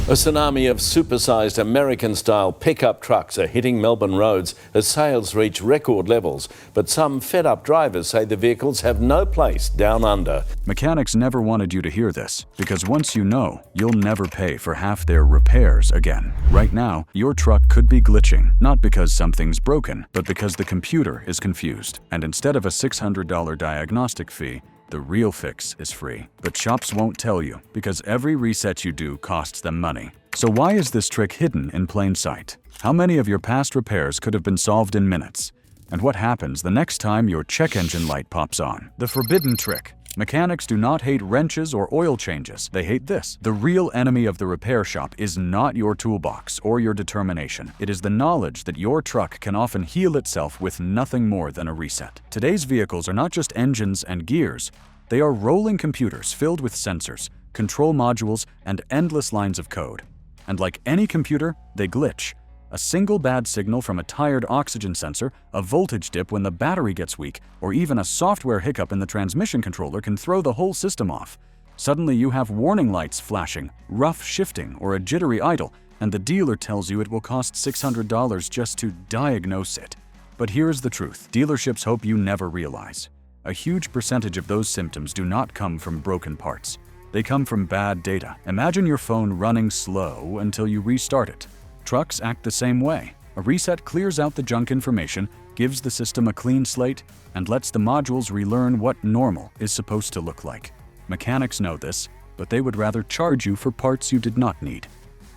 A tsunami of supersized American-style pickup trucks are hitting Melbourne roads as sales reach record levels. But some fed-up drivers say the vehicles have no place down under. Mechanics never wanted you to hear this, because once you know, you'll never pay for half their repairs again. Right now, your truck could be glitching, not because something's broken, but because the computer is confused. And instead of a $600 diagnostic fee, the real fix is free. But shops won't tell you, because every reset you do costs them money. So why is this trick hidden in plain sight? How many of your past repairs could have been solved in minutes? And what happens the next time your check engine light pops on? The forbidden trick. Mechanics do not hate wrenches or oil changes. They hate this. The real enemy of the repair shop is not your toolbox or your determination. It is the knowledge that your truck can often heal itself with nothing more than a reset. Today's vehicles are not just engines and gears. They are rolling computers filled with sensors, control modules, and endless lines of code. And like any computer, they glitch. A single bad signal from a tired oxygen sensor, a voltage dip when the battery gets weak, or even a software hiccup in the transmission controller can throw the whole system off. Suddenly you have warning lights flashing, rough shifting, or a jittery idle, and the dealer tells you it will cost $600 just to diagnose it. But here's the truth. Dealerships hope you never realize. A huge percentage of those symptoms do not come from broken parts. They come from bad data. Imagine your phone running slow until you restart it. Trucks act the same way. A reset clears out the junk information, gives the system a clean slate, and lets the modules relearn what normal is supposed to look like. Mechanics know this, but they would rather charge you for parts you did not need.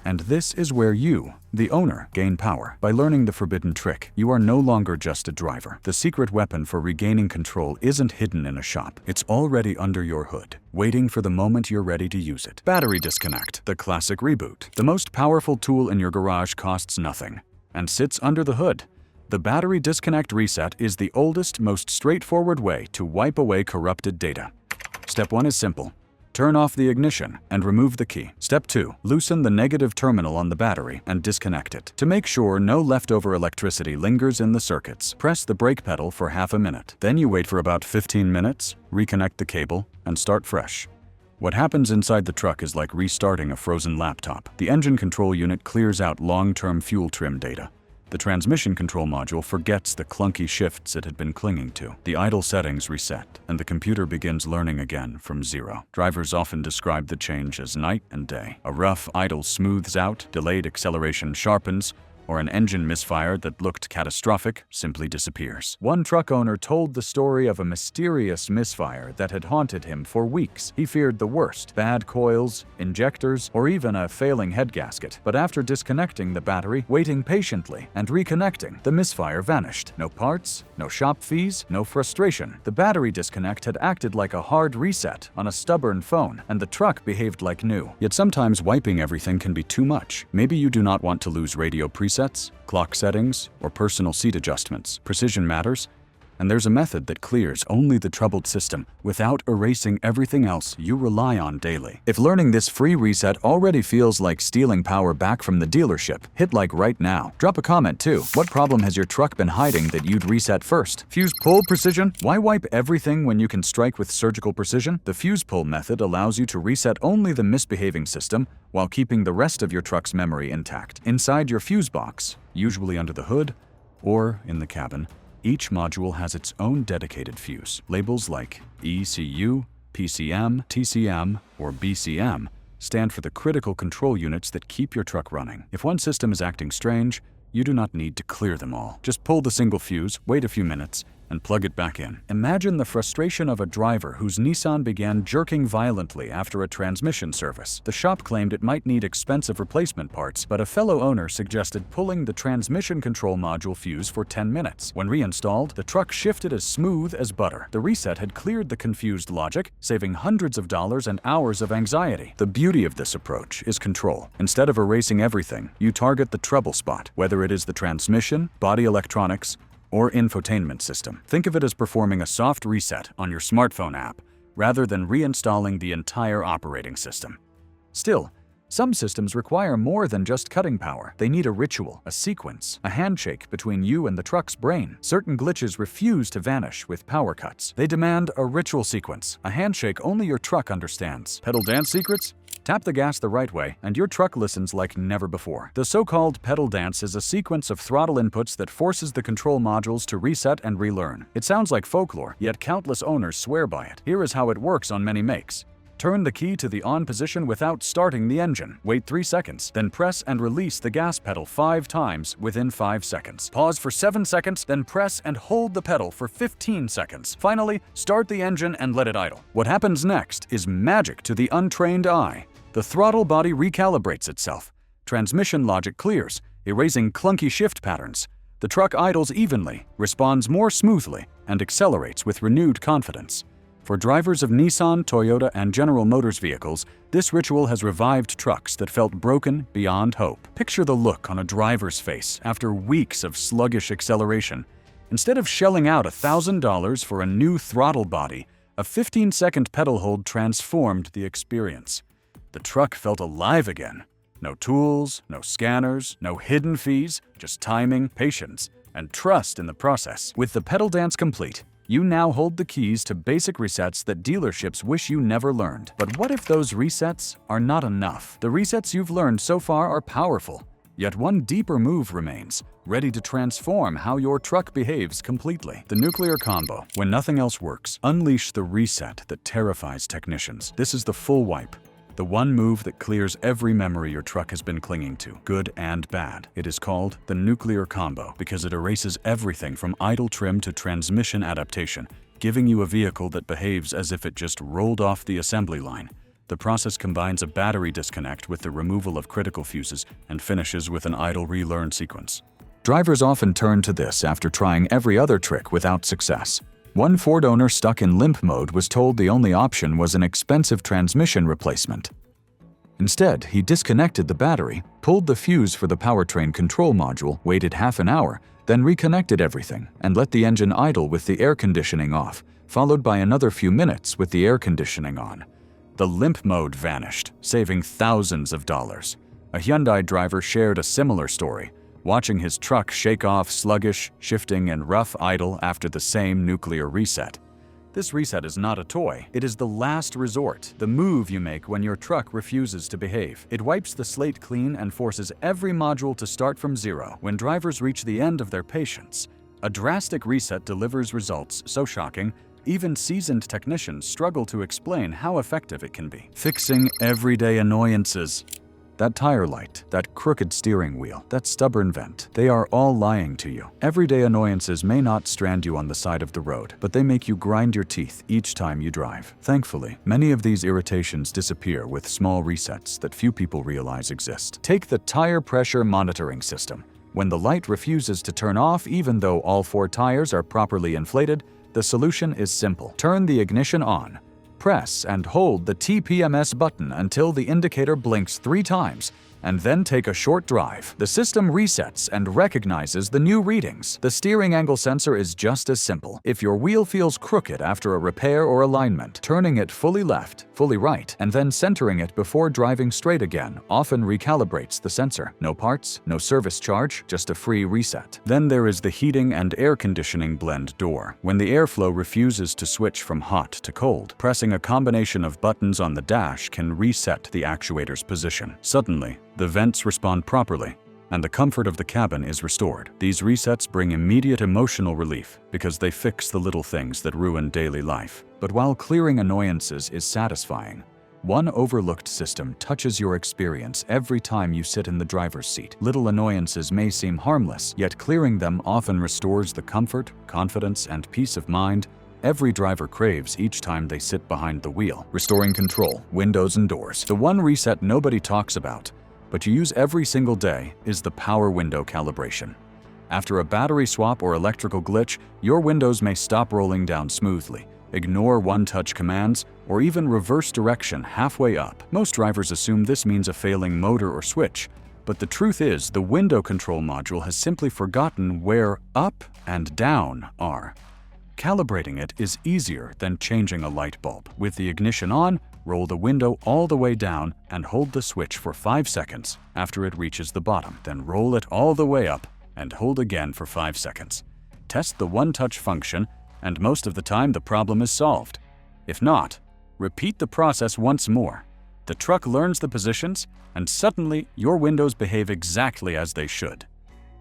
And this is where you, the owner, gain power. By learning the forbidden trick, you are no longer just a driver. The secret weapon for regaining control isn't hidden in a shop. It's already under your hood, waiting for the moment you're ready to use it. Battery disconnect, the classic reboot. The most powerful tool in your garage costs nothing and sits under the hood. The battery disconnect reset is the oldest, most straightforward way to wipe away corrupted data. Step 1 is simple. Turn off the ignition and remove the key. Step 2. Loosen the negative terminal on the battery and disconnect it. To make sure no leftover electricity lingers in the circuits, press the brake pedal for half a minute. Then you wait for about 15 minutes, reconnect the cable, and start fresh. What happens inside the truck is like restarting a frozen laptop. The engine control unit clears out long-term fuel trim data. The transmission control module forgets the clunky shifts it had been clinging to. The idle settings reset, and the computer begins learning again from zero. Drivers often describe the change as night and day. A rough idle smooths out, delayed acceleration sharpens, or an engine misfire that looked catastrophic simply disappears. One truck owner told the story of a mysterious misfire that had haunted him for weeks. He feared the worst: bad coils, injectors, or even a failing head gasket. But after disconnecting the battery, waiting patiently, and reconnecting, the misfire vanished. No parts, no shop fees, no frustration. The battery disconnect had acted like a hard reset on a stubborn phone, and the truck behaved like new. Yet sometimes wiping everything can be too much. Maybe you do not want to lose radio presets, clock settings, or personal seat adjustments. Precision matters, and there's a method that clears only the troubled system without erasing everything else you rely on daily. If learning this free reset already feels like stealing power back from the dealership, hit like right now. Drop a comment too. What problem has your truck been hiding that you'd reset first? Fuse pull precision? Why wipe everything when you can strike with surgical precision? The fuse pull method allows you to reset only the misbehaving system while keeping the rest of your truck's memory intact. Inside your fuse box, usually under the hood or in the cabin, each module has its own dedicated fuse. Labels like ECU, PCM, TCM, or BCM stand for the critical control units that keep your truck running. If one system is acting strange, you do not need to clear them all. Just pull the single fuse, wait a few minutes, and plug it back in. Imagine the frustration of a driver whose Nissan began jerking violently after a transmission service. The shop claimed it might need expensive replacement parts, but a fellow owner suggested pulling the transmission control module fuse for 10 minutes. When reinstalled, the truck shifted as smooth as butter. The reset had cleared the confused logic, saving hundreds of dollars and hours of anxiety. The beauty of this approach is control. Instead of erasing everything, you target the trouble spot, whether it is the transmission, body electronics, or infotainment system. Think of it as performing a soft reset on your smartphone app, rather than reinstalling the entire operating system. Still, Some systems require more than just cutting power. They need a ritual, a sequence, a handshake between you and the truck's brain. Certain glitches refuse to vanish with power cuts. They demand a ritual sequence, a handshake only your truck understands. Pedal dance secrets? Tap the gas the right way, and your truck listens like never before. The so-called pedal dance is a sequence of throttle inputs that forces the control modules to reset and relearn. It sounds like folklore, yet countless owners swear by it. Here is how it works on many makes. Turn the key to the on position without starting the engine. Wait 3 seconds, then press and release the gas pedal 5 times within 5 seconds. Pause for 7 seconds, then press and hold the pedal for 15 seconds. Finally, start the engine and let it idle. What happens next is magic to the untrained eye. The throttle body recalibrates itself. Transmission logic clears, erasing clunky shift patterns. The truck idles evenly, responds more smoothly, and accelerates with renewed confidence. For drivers of Nissan, Toyota, and General Motors vehicles, this ritual has revived trucks that felt broken beyond hope. Picture the look on a driver's face after weeks of sluggish acceleration. Instead of shelling out $1,000 for a new throttle body, a 15-second pedal hold transformed the experience. The truck felt alive again. No tools, no scanners, no hidden fees, just timing, patience, and trust in the process. With the pedal dance complete, you now hold the keys to basic resets that dealerships wish you never learned. But what if those resets are not enough? The resets you've learned so far are powerful, yet one deeper move remains, ready to transform how your truck behaves completely. The nuclear combo. When nothing else works, unleash the reset that terrifies technicians. This is the full wipe. The one move that clears every memory your truck has been clinging to, good and bad. It is called the nuclear combo because it erases everything from idle trim to transmission adaptation, giving you a vehicle that behaves as if it just rolled off the assembly line. The process combines a battery disconnect with the removal of critical fuses and finishes with an idle relearn sequence. Drivers often turn to this after trying every other trick without success. One Ford owner stuck in limp mode was told the only option was an expensive transmission replacement. Instead, he disconnected the battery, pulled the fuse for the powertrain control module, waited half an hour, then reconnected everything, and let the engine idle with the air conditioning off, followed by another few minutes with the air conditioning on. The limp mode vanished, saving thousands of dollars. A Hyundai driver shared a similar story, watching his truck shake off sluggish, shifting, and rough idle after the same nuclear reset. This reset is not a toy. It is the last resort, the move you make when your truck refuses to behave. It wipes the slate clean and forces every module to start from zero. When drivers reach the end of their patience, a drastic reset delivers results so shocking, even seasoned technicians struggle to explain how effective it can be. Fixing everyday annoyances. That tire light, that crooked steering wheel, that stubborn vent, they are all lying to you. Everyday annoyances may not strand you on the side of the road, but they make you grind your teeth each time you drive. Thankfully, many of these irritations disappear with small resets that few people realize exist. Take the tire pressure monitoring system. When the light refuses to turn off even though all 4 tires are properly inflated, the solution is simple. Turn the ignition on. Press and hold the TPMS button until the indicator blinks 3 times, and then take a short drive. The system resets and recognizes the new readings. The steering angle sensor is just as simple. If your wheel feels crooked after a repair or alignment, turning it fully left, fully right, and then centering it before driving straight again often recalibrates the sensor. No parts, no service charge, just a free reset. Then there is the heating and air conditioning blend door. When the airflow refuses to switch from hot to cold, pressing a combination of buttons on the dash can reset the actuator's position. Suddenly, the vents respond properly, and the comfort of the cabin is restored. These resets bring immediate emotional relief because they fix the little things that ruin daily life. But while clearing annoyances is satisfying, one overlooked system touches your experience every time you sit in the driver's seat. Little annoyances may seem harmless, yet clearing them often restores the comfort, confidence, and peace of mind every driver craves each time they sit behind the wheel. Restoring control, windows and doors. The one reset nobody talks about, but you use every single day, is the power window calibration. After a battery swap or electrical glitch, your windows may stop rolling down smoothly, ignore one-touch commands, or even reverse direction halfway up. Most drivers assume this means a failing motor or switch, but the truth is the window control module has simply forgotten where up and down are. Calibrating it is easier than changing a light bulb. With the ignition on, roll the window all the way down and hold the switch for 5 seconds after it reaches the bottom. Then roll it all the way up and hold again for 5 seconds. Test the one-touch function, and most of the time the problem is solved. If not, repeat the process once more. The truck learns the positions, and suddenly your windows behave exactly as they should.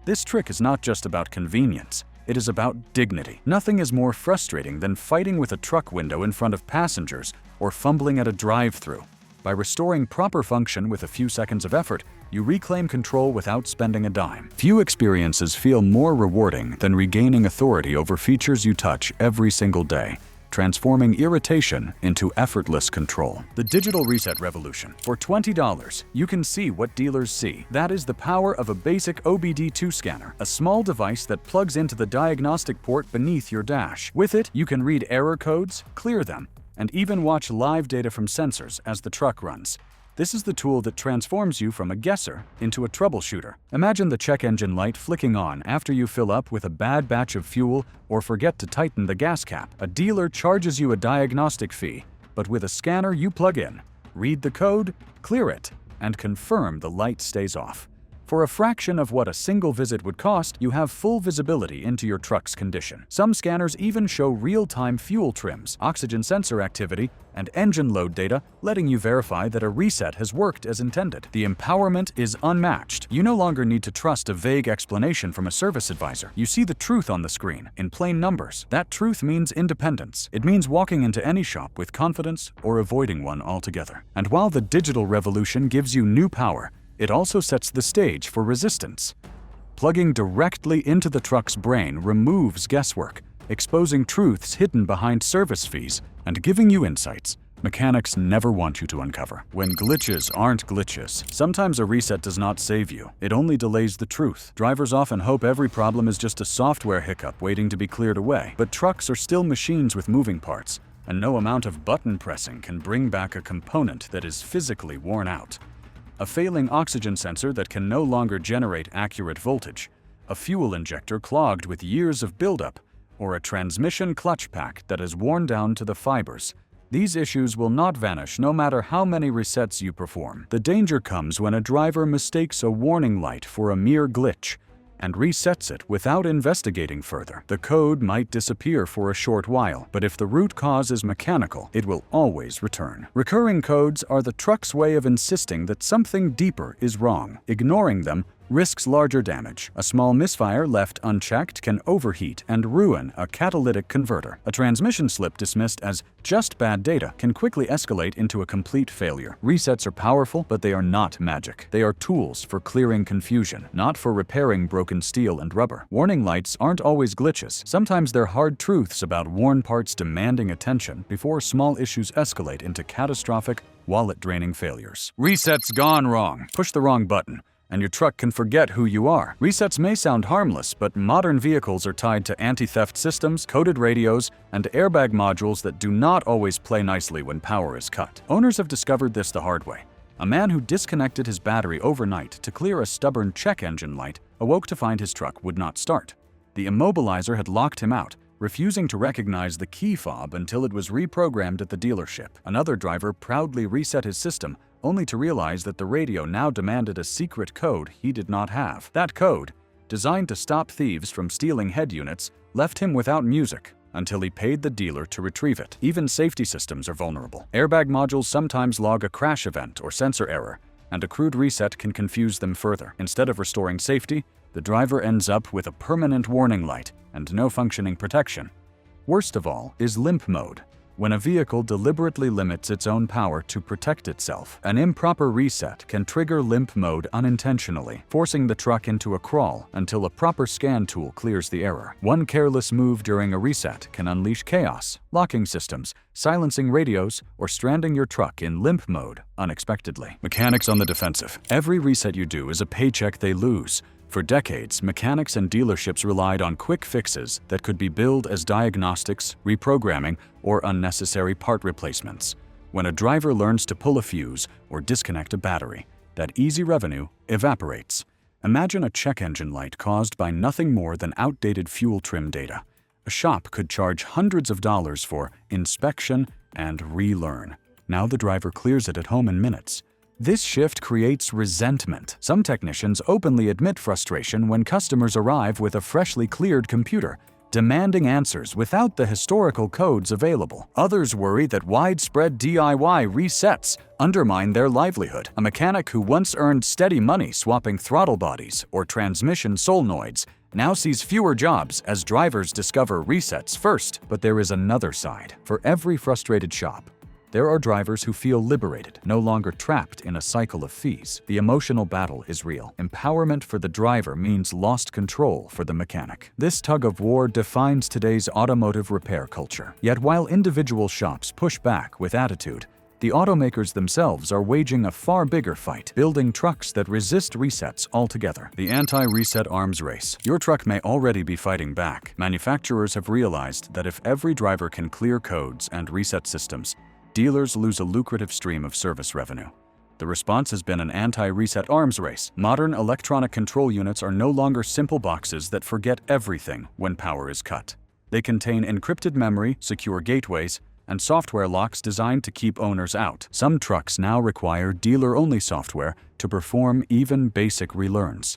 This trick is not just about convenience, it is about dignity. Nothing is more frustrating than fighting with a truck window in front of passengers or fumbling at a drive-thru. By restoring proper function with a few seconds of effort, you reclaim control without spending a dime. Few experiences feel more rewarding than regaining authority over features you touch every single day, transforming irritation into effortless control. The digital reset revolution. For $20, you can see what dealers see. That is the power of a basic OBD2 scanner, a small device that plugs into the diagnostic port beneath your dash. With it, you can read error codes, clear them, and even watch live data from sensors as the truck runs. This is the tool that transforms you from a guesser into a troubleshooter. Imagine the check engine light flicking on after you fill up with a bad batch of fuel or forget to tighten the gas cap. A dealer charges you a diagnostic fee, but with a scanner you plug in, read the code, clear it, and confirm the light stays off. For a fraction of what a single visit would cost, you have full visibility into your truck's condition. Some scanners even show real-time fuel trims, oxygen sensor activity, and engine load data, letting you verify that a reset has worked as intended. The empowerment is unmatched. You no longer need to trust a vague explanation from a service advisor. You see the truth on the screen, in plain numbers. That truth means independence. It means walking into any shop with confidence or avoiding one altogether. And while the digital revolution gives you new power, it also sets the stage for resistance. Plugging directly into the truck's brain removes guesswork, exposing truths hidden behind service fees and giving you insights mechanics never want you to uncover. When glitches aren't glitches, sometimes a reset does not save you. It only delays the truth. Drivers often hope every problem is just a software hiccup waiting to be cleared away. But trucks are still machines with moving parts, and no amount of button pressing can bring back a component that is physically worn out. A failing oxygen sensor that can no longer generate accurate voltage, a fuel injector clogged with years of buildup, or a transmission clutch pack that is worn down to the fibers. These issues will not vanish no matter how many resets you perform. The danger comes when a driver mistakes a warning light for a mere glitch and resets it without investigating further. The code might disappear for a short while, but if the root cause is mechanical, it will always return. Recurring codes are the truck's way of insisting that something deeper is wrong. Ignoring them risks larger damage. A small misfire left unchecked can overheat and ruin a catalytic converter. A transmission slip dismissed as just bad data can quickly escalate into a complete failure. Resets are powerful, but they are not magic. They are tools for clearing confusion, not for repairing broken steel and rubber. Warning lights aren't always glitches. Sometimes they're hard truths about worn parts demanding attention before small issues escalate into catastrophic, wallet-draining failures. Resets gone wrong. Push the wrong button, and your truck can forget who you are. Resets may sound harmless, but modern vehicles are tied to anti-theft systems, coded radios, and airbag modules that do not always play nicely when power is cut. Owners have discovered this the hard way. A man who disconnected his battery overnight to clear a stubborn check engine light awoke to find his truck would not start. The immobilizer had locked him out, refusing to recognize the key fob until it was reprogrammed at the dealership. Another driver proudly reset his system, only to realize that the radio now demanded a secret code he did not have. That code, designed to stop thieves from stealing head units, left him without music until he paid the dealer to retrieve it. Even safety systems are vulnerable. Airbag modules sometimes log a crash event or sensor error, and a crude reset can confuse them further. Instead of restoring safety, the driver ends up with a permanent warning light and no functioning protection. Worst of all is limp mode, when a vehicle deliberately limits its own power to protect itself. An improper reset can trigger limp mode unintentionally, forcing the truck into a crawl until a proper scan tool clears the error. One careless move during a reset can unleash chaos, locking systems, silencing radios, or stranding your truck in limp mode unexpectedly. Mechanics on the defensive. Every reset you do is a paycheck they lose. For decades, mechanics and dealerships relied on quick fixes that could be billed as diagnostics, reprogramming, or unnecessary part replacements. When a driver learns to pull a fuse or disconnect a battery, that easy revenue evaporates. Imagine a check engine light caused by nothing more than outdated fuel trim data. A shop could charge hundreds of dollars for inspection and relearn. Now the driver clears it at home in minutes. This shift creates resentment. Some technicians openly admit frustration when customers arrive with a freshly cleared computer, demanding answers without the historical codes available. Others worry that widespread DIY resets undermine their livelihood. A mechanic who once earned steady money swapping throttle bodies or transmission solenoids now sees fewer jobs as drivers discover resets first. But there is another side. For every frustrated shop, there are drivers who feel liberated, no longer trapped in a cycle of fees. The emotional battle is real. Empowerment for the driver means lost control for the mechanic. This tug-of-war defines today's automotive repair culture. Yet while individual shops push back with attitude, the automakers themselves are waging a far bigger fight, building trucks that resist resets altogether. The anti-reset arms race. Your truck may already be fighting back. Manufacturers have realized that if every driver can clear codes and reset systems, dealers lose a lucrative stream of service revenue. The response has been an anti-reset arms race. Modern electronic control units are no longer simple boxes that forget everything when power is cut. They contain encrypted memory, secure gateways, and software locks designed to keep owners out. Some trucks now require dealer-only software to perform even basic relearns.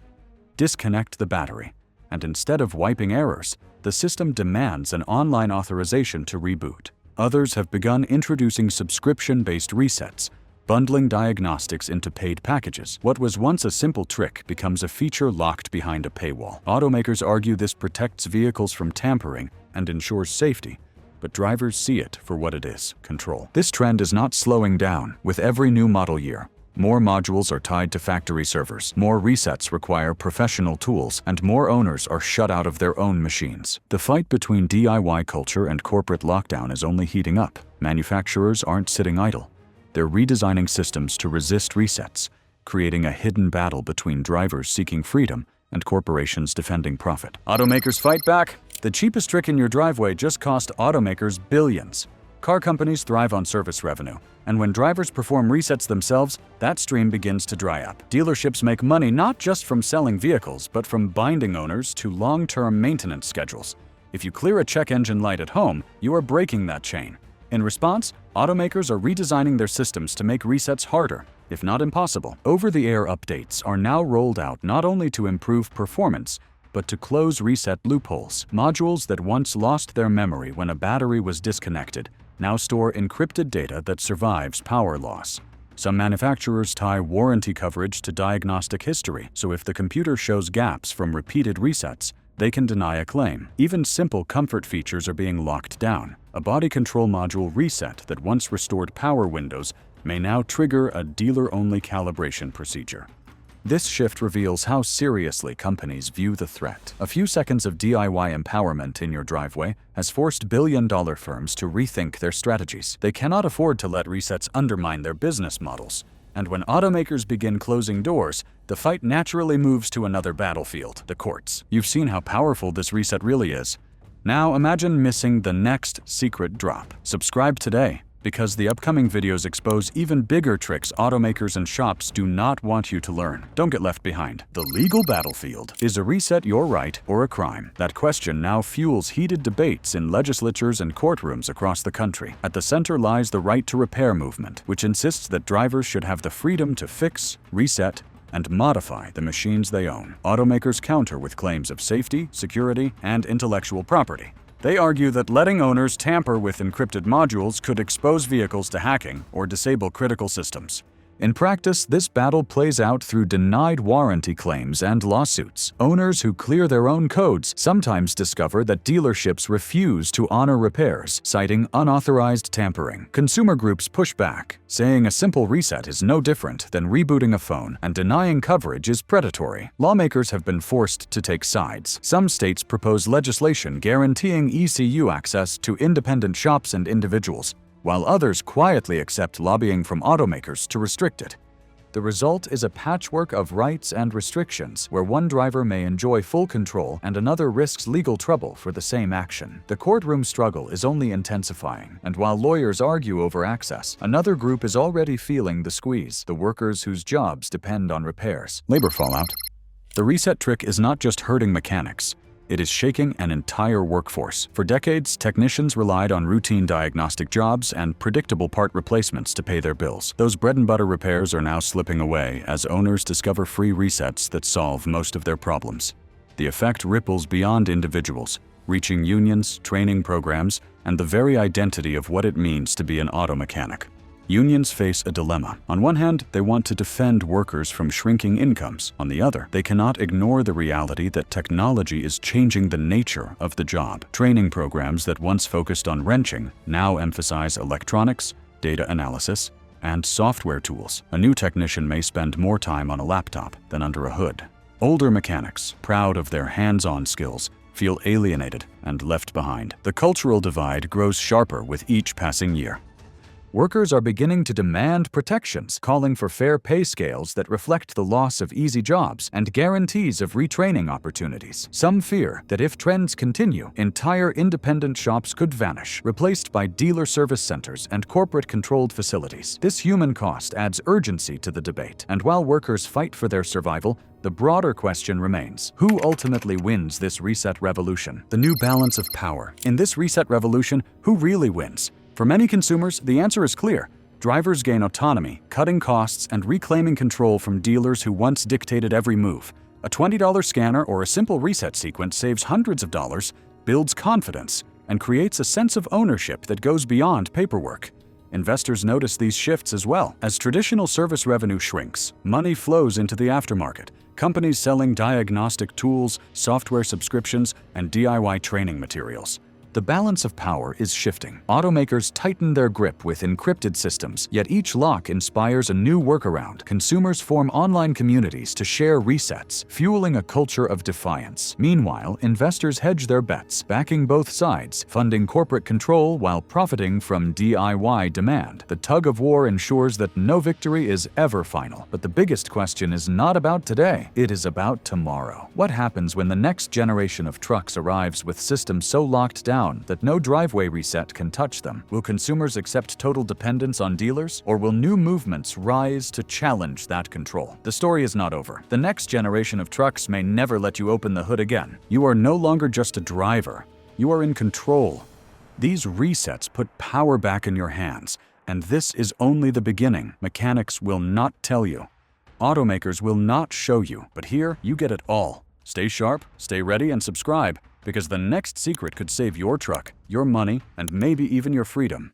Disconnect the battery, and instead of wiping errors, the system demands an online authorization to reboot. Others have begun introducing subscription-based resets, bundling diagnostics into paid packages. What was once a simple trick becomes a feature locked behind a paywall. Automakers argue this protects vehicles from tampering and ensures safety, but drivers see it for what it is: control. This trend is not slowing down. With every new model year, more modules are tied to factory servers, more resets require professional tools, and more owners are shut out of their own machines. The fight between DIY culture and corporate lockdown is only heating up. Manufacturers aren't sitting idle. They're redesigning systems to resist resets, creating a hidden battle between drivers seeking freedom and corporations defending profit. Automakers fight back. The cheapest trick in your driveway just cost automakers billions. Car companies thrive on service revenue, and when drivers perform resets themselves, that stream begins to dry up. Dealerships make money not just from selling vehicles, but from binding owners to long-term maintenance schedules. If you clear a check engine light at home, you are breaking that chain. In response, automakers are redesigning their systems to make resets harder, if not impossible. Over-the-air updates are now rolled out not only to improve performance, but to close reset loopholes. Modules that once lost their memory when a battery was disconnected now store encrypted data that survives power loss. Some manufacturers tie warranty coverage to diagnostic history, so if the computer shows gaps from repeated resets, they can deny a claim. Even simple comfort features are being locked down. A body control module reset that once restored power windows may now trigger a dealer-only calibration procedure. This shift reveals how seriously companies view the threat. A few seconds of DIY empowerment in your driveway has forced billion-dollar firms to rethink their strategies. They cannot afford to let resets undermine their business models. And when automakers begin closing doors, the fight naturally moves to another battlefield: the courts. You've seen how powerful this reset really is. Now imagine missing the next secret drop. Subscribe today, because the upcoming videos expose even bigger tricks automakers and shops do not want you to learn. Don't get left behind. The legal battlefield. Is a reset your right or a crime? That question now fuels heated debates in legislatures and courtrooms across the country. At the center lies the right to repair movement, which insists that drivers should have the freedom to fix, reset, and modify the machines they own. Automakers counter with claims of safety, security, and intellectual property. They argue that letting owners tamper with encrypted modules could expose vehicles to hacking or disable critical systems. In practice, this battle plays out through denied warranty claims and lawsuits. Owners who clear their own codes sometimes discover that dealerships refuse to honor repairs, citing unauthorized tampering. Consumer groups push back, saying a simple reset is no different than rebooting a phone, and denying coverage is predatory. Lawmakers have been forced to take sides. Some states propose legislation guaranteeing ECU access to independent shops and individuals, while others quietly accept lobbying from automakers to restrict it. The result is a patchwork of rights and restrictions, where one driver may enjoy full control and another risks legal trouble for the same action. The courtroom struggle is only intensifying, and while lawyers argue over access, another group is already feeling the squeeze: the workers whose jobs depend on repairs. Labor fallout. The reset trick is not just hurting mechanics. It is shaking an entire workforce. For decades, technicians relied on routine diagnostic jobs and predictable part replacements to pay their bills. Those bread-and-butter repairs are now slipping away as owners discover free resets that solve most of their problems. The effect ripples beyond individuals, reaching unions, training programs, and the very identity of what it means to be an auto mechanic. Unions face a dilemma. On one hand, they want to defend workers from shrinking incomes. On the other, they cannot ignore the reality that technology is changing the nature of the job. Training programs that once focused on wrenching now emphasize electronics, data analysis, and software tools. A new technician may spend more time on a laptop than under a hood. Older mechanics, proud of their hands-on skills, feel alienated and left behind. The cultural divide grows sharper with each passing year. Workers are beginning to demand protections, calling for fair pay scales that reflect the loss of easy jobs and guarantees of retraining opportunities. Some fear that if trends continue, entire independent shops could vanish, replaced by dealer service centers and corporate-controlled facilities. This human cost adds urgency to the debate, and while workers fight for their survival, the broader question remains: who ultimately wins this reset revolution? The new balance of power. In this reset revolution, who really wins? For many consumers, the answer is clear. Drivers gain autonomy, cutting costs and reclaiming control from dealers who once dictated every move. A $20 scanner or a simple reset sequence saves hundreds of dollars, builds confidence, and creates a sense of ownership that goes beyond paperwork. Investors notice these shifts as well. As traditional service revenue shrinks, money flows into the aftermarket. Companies selling diagnostic tools, software subscriptions, and DIY training materials. The balance of power is shifting. Automakers tighten their grip with encrypted systems, yet each lock inspires a new workaround. Consumers form online communities to share resets, fueling a culture of defiance. Meanwhile, investors hedge their bets, backing both sides, funding corporate control while profiting from DIY demand. The tug of war ensures that no victory is ever final. But the biggest question is not about today, it is about tomorrow. What happens when the next generation of trucks arrives with systems so locked down that no driveway reset can touch them? Will consumers accept total dependence on dealers, or will new movements rise to challenge that control? The story is not over. The next generation of trucks may never let you open the hood again. You are no longer just a driver. You are in control. These resets put power back in your hands, and this is only the beginning. Mechanics will not tell you. Automakers will not show you, but here you get it all. Stay sharp, stay ready, and subscribe, because the next secret could save your truck, your money, and maybe even your freedom.